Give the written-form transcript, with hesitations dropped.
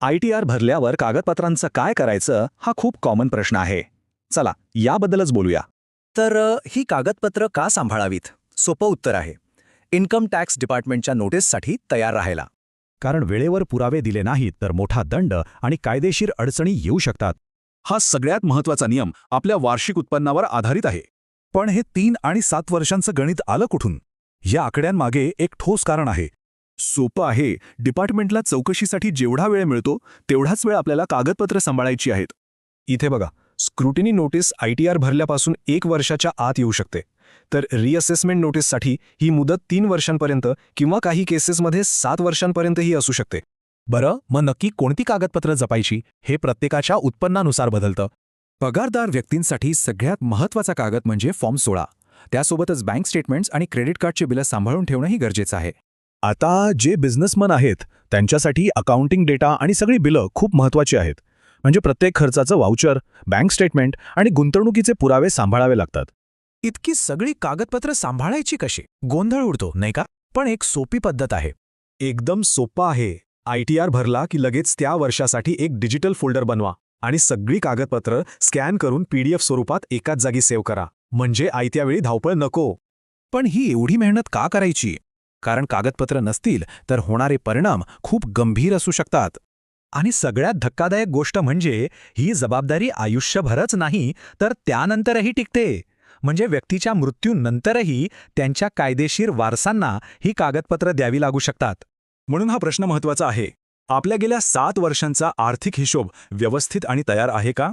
ITR भरल्यावर कागदपत्रांचं काय करायचं हा खूप कॉमन प्रश्न आहे. चला याबद्दलच बोलूया. तर ही कागदपत्र का सांभाळावीत? सोपं उत्तर आहे, इन्कम टॅक्स डिपार्टमेंटच्या नोटीससाठी तयार राहायला. कारण वेळेवर पुरावे दिले नाहीत तर मोठा दंड आणि कायदेशीर अडचणी येऊ शकतात. हा सगळ्यात महत्त्वाचा नियम आपल्या वार्षिक उत्पन्नावर आधारित आहे. पण हे 3 आणि 7 वर्षांचं गणित आलं कुठून? या आकड्यांमागे एक ठोस कारण आहे. सोपं आहे. डिपार्टमेंटला चौकशीसाठी जेवढा वेळ मिळतो तेवढाच वेळ आपल्याला कागदपत्र सांभाळायची आहेत. इथे बघा, स्क्रुटिनी नोटीस ITR भरल्यापासून 1 वर्षाच्या आत येऊ शकते. तर रिअसेसमेंट नोटीससाठी ही मुदत 3 वर्षांपर्यंत किंवा काही केसेसमध्ये 7 वर्षांपर्यंतही असू शकते. बरं, मग नक्की कोणती कागदपत्र जपायची हे प्रत्येकाच्या उत्पन्नानुसार बदलतं. पगारदार व्यक्तींसाठी सगळ्यात महत्त्वाचा कागद म्हणजे फॉर्म 16. त्यासोबतच बँक स्टेटमेंट्स आणि क्रेडिट कार्डची बिलं सांभाळून ठेवणंही गरजेचं आहे. आता जे बिझनेसमन आहेत त्यांच्यासाठी अकाउंटिंग डेटा आणि सगळी बिलं खूप महत्त्वाची आहेत. म्हणजे प्रत्येक खर्चाचं वाउचर, बँक स्टेटमेंट आणि गुंतवणुकीचे पुरावे सांभाळावे लागतात. इतकी सगळी कागदपत्र सांभाळायची कशी? गोंधळ उडतो नाही का? पण एक सोपी पद्धत आहे. एकदम सोपं आहे. ITR भरला की लगेच त्या वर्षासाठी एक डिजिटल फोल्डर बनवा आणि सगळी कागदपत्र स्कॅन करून PDF स्वरूपात एकाच जागी सेव्ह करा. म्हणजे आयत्या वेळी धावपळ नको. पण ही एवढी मेहनत का करायची? कारण कागदपत्र नसतील तर होणारे परिणाम खूप गंभीर असू शकतात. आणि सगळ्यात धक्कादायक गोष्ट म्हणजे ही जबाबदारी आयुष्यभरच नाही तर त्यानंतरही टिकते. म्हणजे व्यक्तीच्या मृत्यूनंतरही त्यांच्या कायदेशीर वारसांना ही कागदपत्र द्यावी लागू शकतात. म्हणून हा प्रश्न महत्त्वाचा आहे. आपल्या गेल्या 7 वर्षांचा आर्थिक हिशोब व्यवस्थित आणि तयार आहे का?